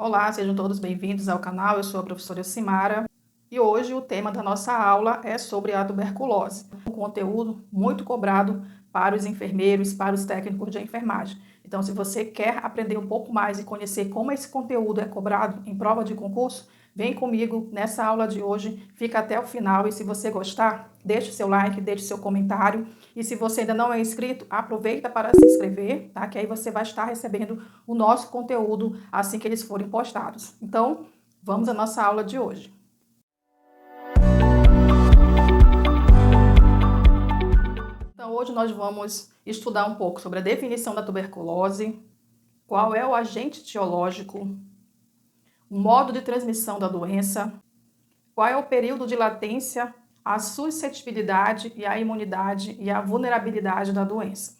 Olá, sejam todos bem-vindos ao canal. Eu sou a professora Simara e hoje o tema da nossa aula é sobre a tuberculose, um conteúdo muito cobrado para os enfermeiros, para os técnicos de enfermagem. Então, se você quer aprender um pouco mais e conhecer como esse conteúdo é cobrado em prova de concurso, vem comigo nessa aula de hoje, fica até o final e se você gostar, deixe o seu like, deixe o seu comentário e se você ainda não é inscrito, aproveita para se inscrever, tá? Que aí você vai estar recebendo o nosso conteúdo assim que eles forem postados. Então, vamos à nossa aula de hoje. Então, hoje nós vamos estudar um pouco sobre a definição da tuberculose, qual é o agente etiológico, o modo de transmissão da doença, qual é o período de latência, a suscetibilidade e a imunidade e a vulnerabilidade da doença,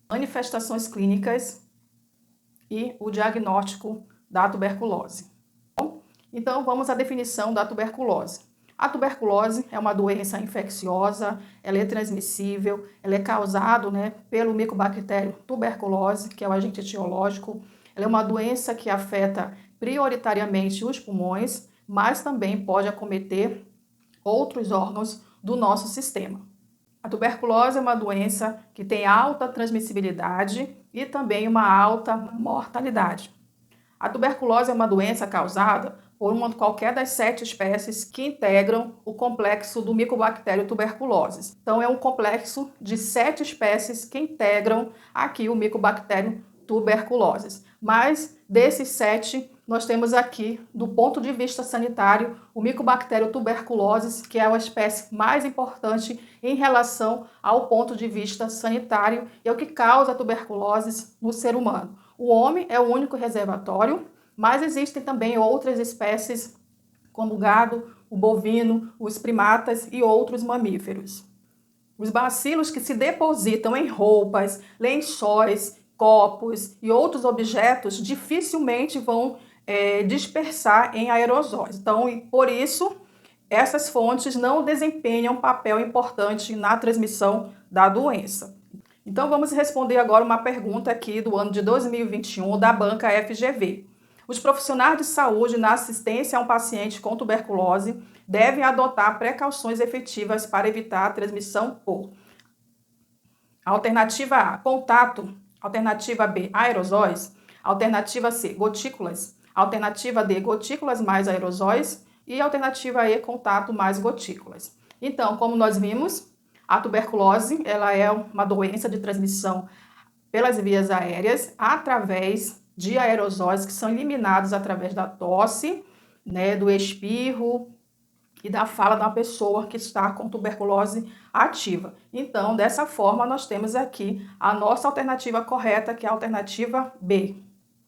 manifestações clínicas e o diagnóstico da tuberculose. Bom, então vamos à definição da tuberculose. A tuberculose é uma doença infecciosa, ela é transmissível, ela é causada pelo micobactério tuberculose, que é o agente etiológico. Ela é uma doença que afeta prioritariamente os pulmões, mas também pode acometer outros órgãos do nosso sistema. A tuberculose é uma doença que tem alta transmissibilidade e também uma alta mortalidade. A tuberculose é uma doença causada por qualquer das 7 espécies que integram o complexo do micobactério tuberculose. Então, é um complexo de 7 espécies que integram aqui o micobactério tuberculose. Mas desses 7, nós temos aqui, do ponto de vista sanitário, o micobactério tuberculose, que é a espécie mais importante em relação ao ponto de vista sanitário e é o que causa a tuberculose no ser humano. O homem é o único reservatório, mas existem também outras espécies, como o gado, o bovino, os primatas e outros mamíferos. Os bacilos que se depositam em roupas, lençóis, copos e outros objetos dificilmente vão dispersar em aerosóis. Então, por isso, essas fontes não desempenham papel importante na transmissão da doença. Então, vamos responder agora uma pergunta aqui do ano de 2021 da banca FGV. Os profissionais de saúde na assistência a um paciente com tuberculose devem adotar precauções efetivas para evitar a transmissão por alternativa A, contato, alternativa B, aerosóis, alternativa C, gotículas, alternativa D, gotículas mais aerosóis e alternativa E, contato mais gotículas. Então, como nós vimos, a tuberculose ela é uma doença de transmissão pelas vias aéreas através de aerosóis que são eliminados através da tosse, do espirro e da fala da pessoa que está com tuberculose ativa. Então, dessa forma, nós temos aqui a nossa alternativa correta, que é a alternativa B.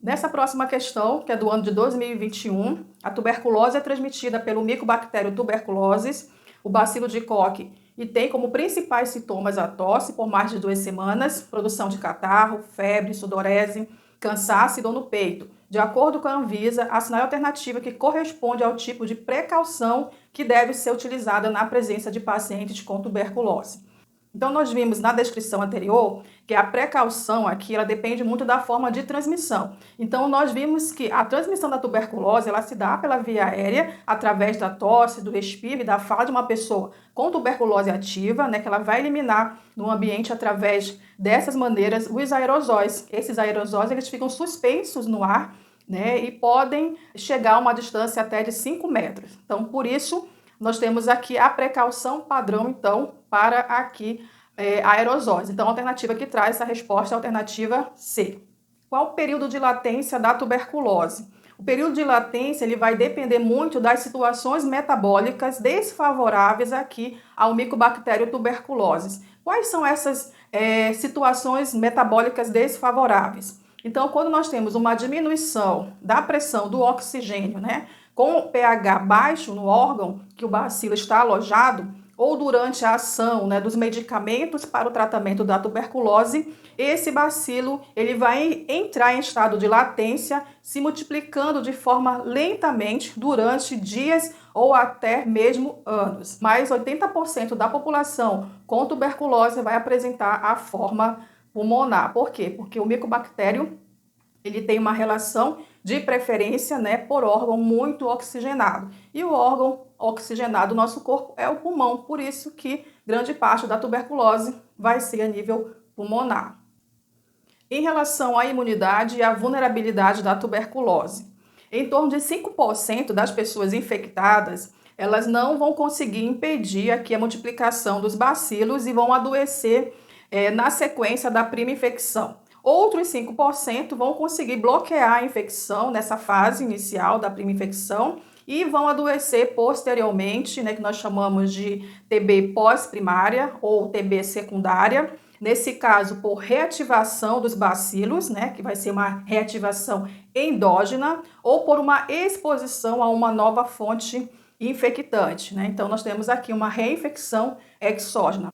Nessa próxima questão, que é do ano de 2021, a tuberculose é transmitida pelo micobactério tuberculose, o bacilo de Koch, e tem como principais sintomas a tosse por mais de 2 semanas, produção de catarro, febre, sudorese, cansaço e dor no peito. De acordo com a Anvisa, assinale a alternativa que corresponde ao tipo de precaução que deve ser utilizada na presença de pacientes com tuberculose. Então, nós vimos na descrição anterior que a precaução aqui, ela depende muito da forma de transmissão. Então, nós vimos que a transmissão da tuberculose, ela se dá pela via aérea, através da tosse, do respiro e da fala de uma pessoa com tuberculose ativa, que ela vai eliminar no ambiente através dessas maneiras os aerosóis. Esses aerosóis, eles ficam suspensos no ar, e podem chegar a uma distância até de 5 metros. Então, por isso, nós temos aqui a precaução padrão, então, para aqui aerosóis. Então, a alternativa que traz essa resposta é a alternativa C. Qual o período de latência da tuberculose? O período de latência ele vai depender muito das situações metabólicas desfavoráveis aqui ao micobactério tuberculose. Quais são essas situações metabólicas desfavoráveis? Então, quando nós temos uma diminuição da pressão do oxigênio, com o pH baixo no órgão que o bacilo está alojado, ou durante a ação dos medicamentos para o tratamento da tuberculose, esse bacilo ele vai entrar em estado de latência, se multiplicando de forma lentamente durante dias ou até mesmo anos. Mas 80% da população com tuberculose vai apresentar a forma pulmonar. Por quê? Porque o micobactério ele tem uma relação de preferência, né, por órgão muito oxigenado. E o órgão oxigenado do nosso corpo é o pulmão, por isso que grande parte da tuberculose vai ser a nível pulmonar. Em relação à imunidade e à vulnerabilidade da tuberculose, em torno de 5% das pessoas infectadas, elas não vão conseguir impedir aqui a multiplicação dos bacilos e vão adoecer na sequência da prima infecção. Outros 5% vão conseguir bloquear a infecção nessa fase inicial da prima infecção e vão adoecer posteriormente, né, que nós chamamos de TB pós-primária ou TB secundária. Nesse caso, por reativação dos bacilos, né, que vai ser uma reativação endógena, ou por uma exposição a uma nova fonte infectante, né? Então, nós temos aqui uma reinfecção exógena.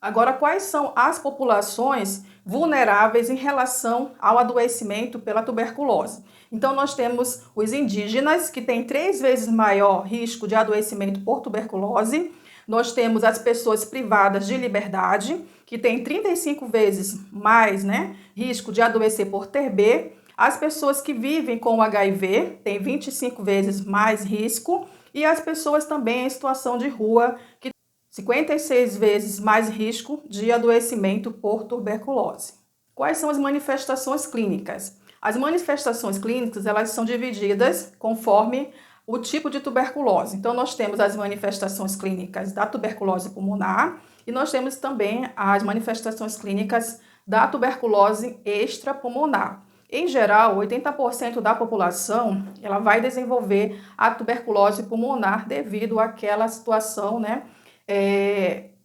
Agora, quais são as populações vulneráveis em relação ao adoecimento pela tuberculose? Então, nós temos os indígenas, que têm 3 vezes maior risco de adoecimento por tuberculose. Nós temos as pessoas privadas de liberdade, que têm 35 vezes mais, né, risco de adoecer por TB. As pessoas que vivem com HIV têm 25 vezes mais risco. E as pessoas também em situação de rua, que 56 vezes mais risco de adoecimento por tuberculose. Quais são as manifestações clínicas? As manifestações clínicas, elas são divididas conforme o tipo de tuberculose. Então, nós temos as manifestações clínicas da tuberculose pulmonar e nós temos também as manifestações clínicas da tuberculose extrapulmonar. Em geral, 80% da população ela vai desenvolver a tuberculose pulmonar devido àquela situação, né,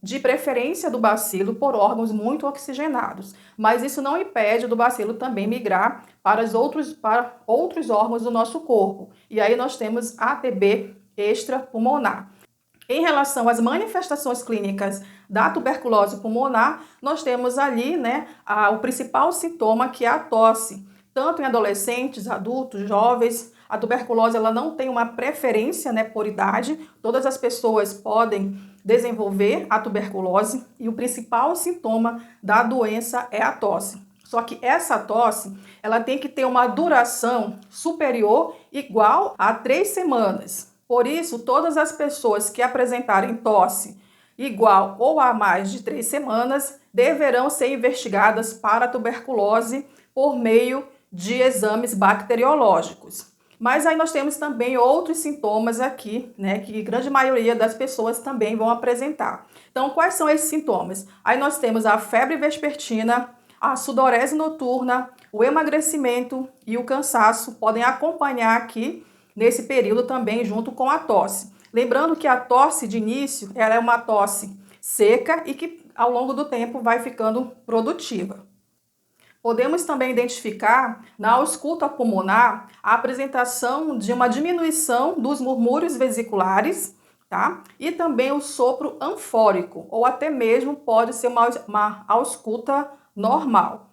de preferência do bacilo por órgãos muito oxigenados. Mas isso não impede do bacilo também migrar para outros órgãos do nosso corpo. E aí nós temos a TB extrapulmonar. Em relação às manifestações clínicas da tuberculose pulmonar, nós temos ali, né, o principal sintoma, que é a tosse. Tanto em adolescentes, adultos, jovens, a tuberculose ela não tem uma preferência, né, por idade. Todas as pessoas podem desenvolver a tuberculose e o principal sintoma da doença é a tosse. Só que essa tosse, ela tem que ter uma duração superior igual a 3 semanas. Por isso, todas as pessoas que apresentarem tosse igual ou a mais de 3 semanas deverão ser investigadas para a tuberculose por meio de exames bacteriológicos. Mas aí nós temos também outros sintomas aqui, né, que a grande maioria das pessoas também vão apresentar. Então, quais são esses sintomas? Aí nós temos a febre vespertina, a sudorese noturna, o emagrecimento e o cansaço podem acompanhar aqui nesse período também junto com a tosse. Lembrando que a tosse de início ela é uma tosse seca e que ao longo do tempo vai ficando produtiva. Podemos também identificar na ausculta pulmonar a apresentação de uma diminuição dos murmúrios vesiculares, tá? E também o sopro anfórico, ou até mesmo pode ser uma ausculta normal.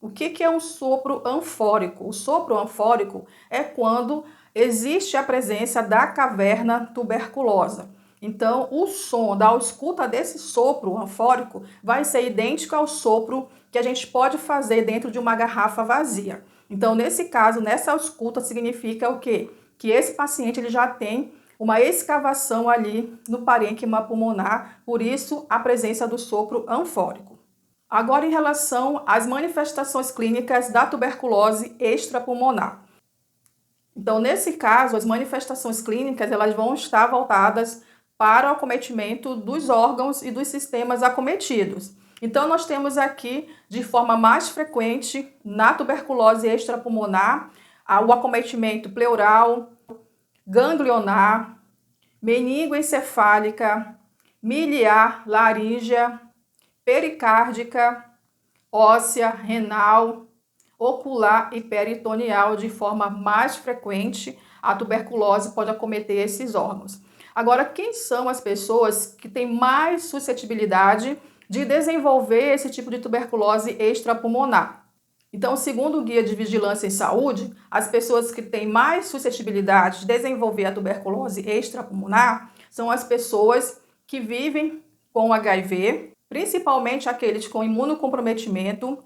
O que é um sopro anfórico? O sopro anfórico é quando existe a presença da caverna tuberculosa. Então, o som da ausculta desse sopro anfórico vai ser idêntico ao sopro que a gente pode fazer dentro de uma garrafa vazia. Então, nesse caso, nessa ausculta significa o quê? Que esse paciente ele já tem uma escavação ali no parênquima pulmonar, por isso a presença do sopro anfórico. Agora, em relação às manifestações clínicas da tuberculose extrapulmonar. Então, nesse caso, as manifestações clínicas elas vão estar voltadas para o acometimento dos órgãos e dos sistemas acometidos. Então, nós temos aqui, de forma mais frequente, na tuberculose extrapulmonar, o acometimento pleural, ganglionar, meningoencefálica, miliar, laríngea, pericárdica, óssea, renal, ocular e peritoneal. De forma mais frequente, a tuberculose pode acometer esses órgãos. Agora, quem são as pessoas que têm mais suscetibilidade de desenvolver esse tipo de tuberculose extrapulmonar? Então, segundo o Guia de Vigilância em Saúde, as pessoas que têm mais suscetibilidade de desenvolver a tuberculose extrapulmonar são as pessoas que vivem com HIV, principalmente aqueles com imunocomprometimento,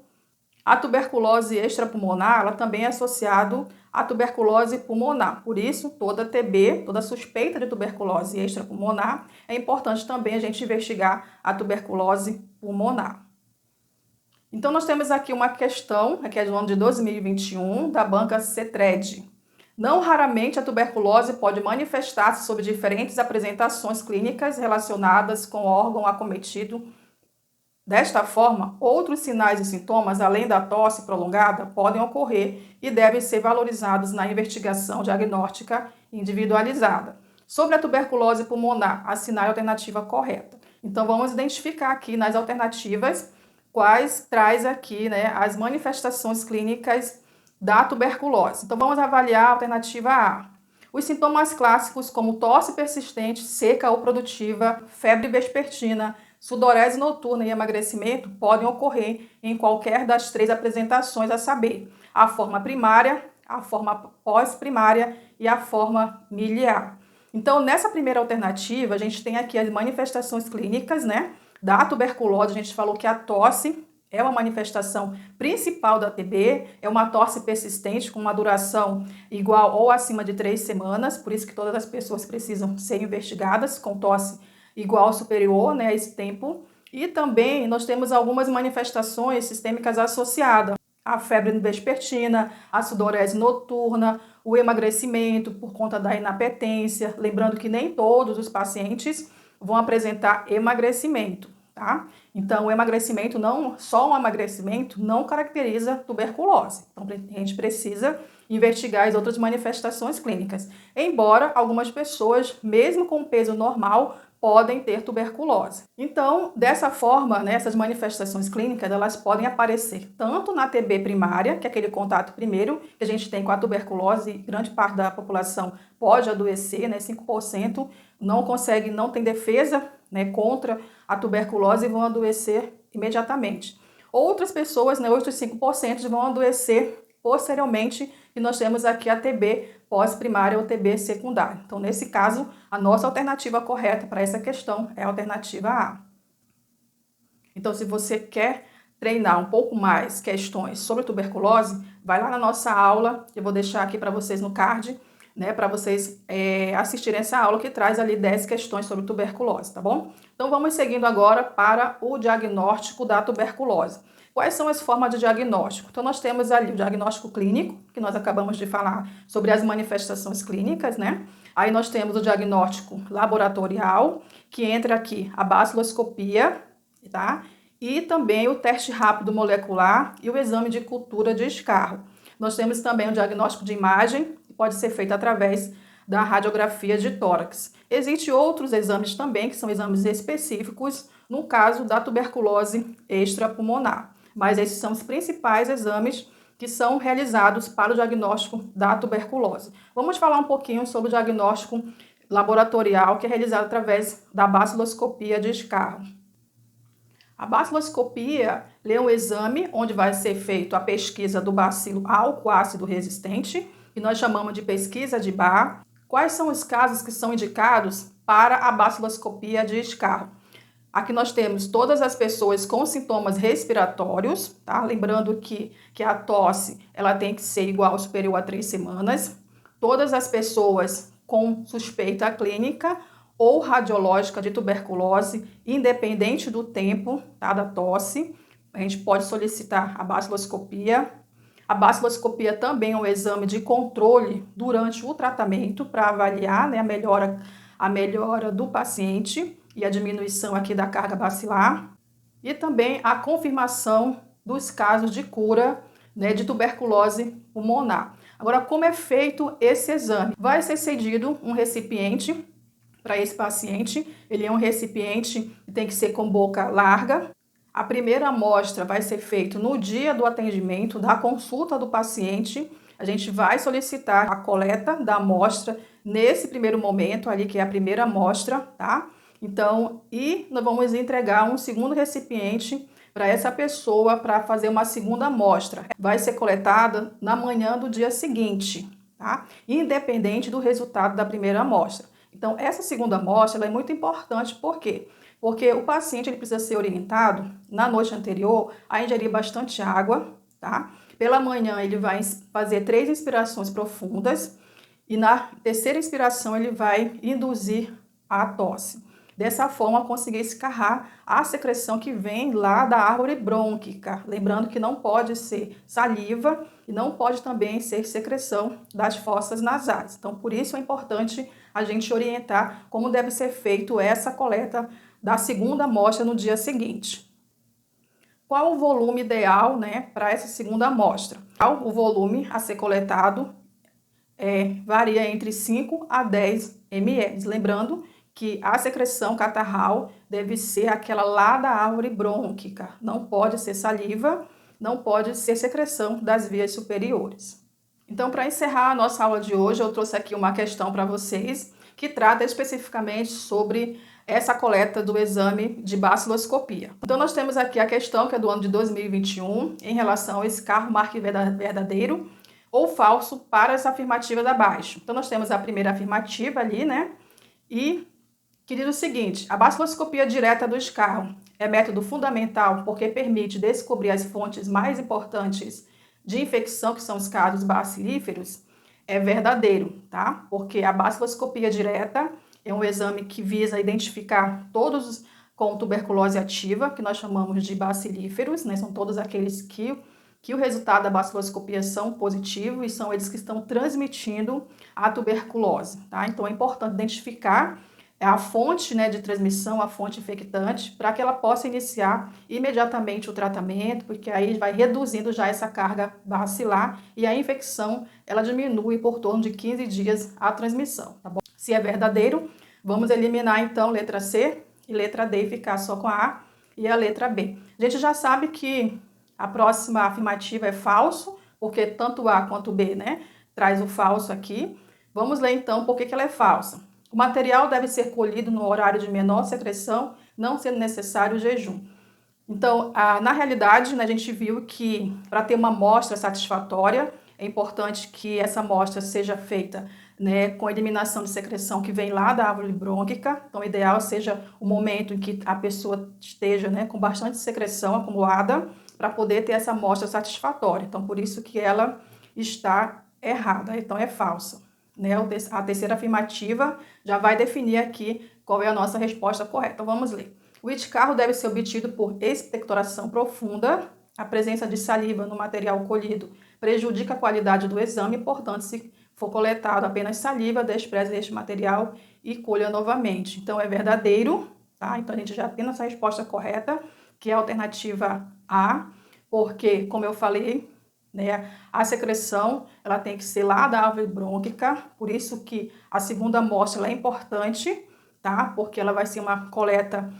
A tuberculose extrapulmonar, ela também é associada à tuberculose pulmonar. Por isso, toda TB, toda suspeita de tuberculose extrapulmonar, é importante também a gente investigar a tuberculose pulmonar. Então, nós temos aqui uma questão, que é do ano de 2021, da banca CETRED. Não raramente a tuberculose pode manifestar-se sob diferentes apresentações clínicas relacionadas com o órgão acometido. Desta forma, outros sinais e sintomas, além da tosse prolongada, podem ocorrer e devem ser valorizados na investigação diagnóstica individualizada. Sobre a tuberculose pulmonar, assinar a alternativa correta. Então, vamos identificar aqui nas alternativas quais traz aqui, as manifestações clínicas da tuberculose. Então, vamos avaliar a alternativa A. Os sintomas clássicos, como tosse persistente, seca ou produtiva, febre vespertina, sudorese noturna e emagrecimento, podem ocorrer em qualquer das três apresentações, a saber, a forma primária, a forma pós-primária e a forma miliar. Então, nessa primeira alternativa, a gente tem aqui as manifestações clínicas, da tuberculose. A gente falou que a tosse é uma manifestação principal da TB, é uma tosse persistente com uma duração igual ou acima de 3 semanas, por isso que todas as pessoas precisam ser investigadas com tosse igual ou superior, a esse tempo. E também nós temos algumas manifestações sistêmicas associadas à febre vespertina, a sudorese noturna, o emagrecimento por conta da inapetência, lembrando que nem todos os pacientes vão apresentar emagrecimento, tá? Então, o emagrecimento só um emagrecimento não caracteriza tuberculose. Então, a gente precisa investigar as outras manifestações clínicas. Embora algumas pessoas, mesmo com peso normal, podem ter tuberculose. Então, dessa forma, essas manifestações clínicas, elas podem aparecer tanto na TB primária, que é aquele contato primeiro que a gente tem com a tuberculose, e grande parte da população pode adoecer, 5% não tem defesa, contra a tuberculose e vão adoecer imediatamente. Outras pessoas, outros 5% vão adoecer posteriormente, e nós temos aqui a TB pós-primária ou TB secundária. Então, nesse caso, a nossa alternativa correta para essa questão é a alternativa A. Então, se você quer treinar um pouco mais questões sobre tuberculose, vai lá na nossa aula, eu vou deixar aqui para vocês no card, para vocês assistirem essa aula que traz ali 10 questões sobre tuberculose, tá bom? Então, vamos seguindo agora para o diagnóstico da tuberculose. Quais são as formas de diagnóstico? Então, nós temos ali o diagnóstico clínico, que nós acabamos de falar sobre as manifestações clínicas, Aí nós temos o diagnóstico laboratorial, que entra aqui a baciloscopia, tá? E também o teste rápido molecular e o exame de cultura de escarro. Nós temos também o diagnóstico de imagem, que pode ser feito através da radiografia de tórax. Existem outros exames também, que são exames específicos, no caso da tuberculose extrapulmonar. Mas esses são os principais exames que são realizados para o diagnóstico da tuberculose. Vamos falar um pouquinho sobre o diagnóstico laboratorial, que é realizado através da baciloscopia de escarro. A baciloscopia é um exame onde vai ser feito a pesquisa do bacilo álcool ácido resistente, que nós chamamos de pesquisa de Bar. Quais são os casos que são indicados para a baciloscopia de escarro? Aqui nós temos todas as pessoas com sintomas respiratórios, tá? Lembrando que a tosse ela tem que ser igual ou superior a 3 semanas. Todas as pessoas com suspeita clínica ou radiológica de tuberculose, independente do tempo, tá, da tosse. A gente pode solicitar a baciloscopia. A baciloscopia também é um exame de controle durante o tratamento para avaliar, a melhora do paciente e a diminuição aqui da carga bacilar, e também a confirmação dos casos de cura, de tuberculose pulmonar. Agora, como é feito esse exame? Vai ser cedido um recipiente para esse paciente. Ele é um recipiente que tem que ser com boca larga. A primeira amostra vai ser feita no dia do atendimento, da consulta do paciente. A gente vai solicitar a coleta da amostra nesse primeiro momento, ali que é a primeira amostra, tá? Então, e nós vamos entregar um segundo recipiente para essa pessoa para fazer uma segunda amostra. Vai ser coletada na manhã do dia seguinte, tá? Independente do resultado da primeira amostra. Então, essa segunda amostra ela é muito importante, por quê? Porque o paciente ele precisa ser orientado na noite anterior a ingerir bastante água, tá? Pela manhã ele vai fazer 3 inspirações profundas e na terceira inspiração ele vai induzir a tosse. Dessa forma, conseguir escarrar a secreção que vem lá da árvore brônquica. Lembrando que não pode ser saliva e não pode também ser secreção das fossas nasais. Então, por isso é importante a gente orientar como deve ser feito essa coleta da segunda amostra no dia seguinte. Qual o volume ideal, né, para essa segunda amostra? O volume a ser coletado varia entre 5 a 10 ml. Lembrando que a secreção catarral deve ser aquela lá da árvore brônquica. Não pode ser saliva, não pode ser secreção das vias superiores. Então, para encerrar a nossa aula de hoje, eu trouxe aqui uma questão para vocês que trata especificamente sobre essa coleta do exame de baciloscopia. Então, nós temos aqui a questão que é do ano de 2021 em relação ao escarro marque verdadeiro ou falso para as afirmativas abaixo. Então, nós temos a primeira afirmativa ali, né? E que diz o seguinte: a baciloscopia direta do escarro é método fundamental porque permite descobrir as fontes mais importantes de infecção, que são os casos bacilíferos. É verdadeiro, tá? Porque a baciloscopia direta é um exame que visa identificar todos com tuberculose ativa, que nós chamamos de bacilíferos, né? São todos aqueles que o resultado da baciloscopia são positivos e são eles que estão transmitindo a tuberculose, tá? Então é importante identificar a fonte, né, de transmissão, a fonte infectante, para que ela possa iniciar imediatamente o tratamento, porque aí vai reduzindo já essa carga bacilar e a infecção ela diminui por torno de 15 dias a transmissão, tá bom? Se é verdadeiro, vamos eliminar então letra C e letra D e ficar só com a A e a letra B. A gente já sabe que a próxima afirmativa é falso, porque tanto A quanto B, né, traz o falso aqui. Vamos ler então por que ela é falsa. O material deve ser colhido no horário de menor secreção, não sendo necessário o jejum. Então, na realidade, né, a gente viu que para ter uma amostra satisfatória, é importante que essa amostra seja feita, né, com eliminação de secreção que vem lá da árvore brônquica. Então, o ideal seja o momento em que a pessoa esteja, né, com bastante secreção acumulada para poder ter essa amostra satisfatória. Então, por isso que ela está errada, então é falsa. Né, a terceira afirmativa já vai definir aqui qual é a nossa resposta correta. Então, vamos ler. O escarro deve ser obtido por expectoração profunda. A presença de saliva no material colhido prejudica a qualidade do exame, portanto, se for coletado apenas saliva, despreze este material e colha novamente. Então, é verdadeiro, tá? Então, a gente já tem nossa resposta correta, que é a alternativa A, porque, como eu falei, né, a secreção ela tem que ser lá da árvore brônquica, por isso que a segunda amostra ela é importante, tá? Porque ela vai ser uma coleta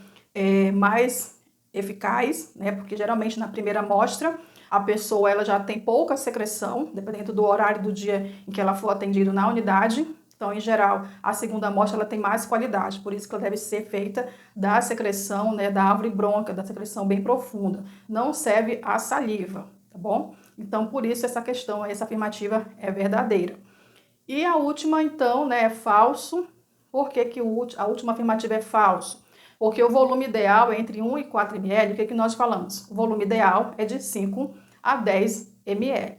mais eficaz, né? Porque geralmente na primeira amostra a pessoa ela já tem pouca secreção, dependendo do horário do dia em que ela for atendida na unidade. Então, em geral, a segunda amostra ela tem mais qualidade, por isso que ela deve ser feita da secreção, né, da árvore brônquica, da secreção bem profunda. Não serve a saliva, tá bom? Então, por isso essa questão, essa afirmativa é verdadeira. E a última, então, né, é falso. Por que a última afirmativa é falso? Porque o volume ideal é entre 1 e 4 ml. O que nós falamos? O volume ideal é de 5 a 10 ml.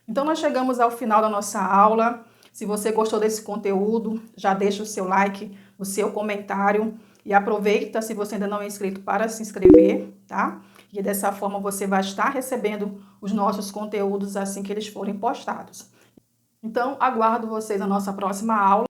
Então, nós chegamos ao final da nossa aula. Se você gostou desse conteúdo, já deixa o seu like, o seu comentário e aproveita, se você ainda não é inscrito, para se inscrever, tá? E dessa forma você vai estar recebendo os nossos conteúdos assim que eles forem postados. Então, aguardo vocês na nossa próxima aula.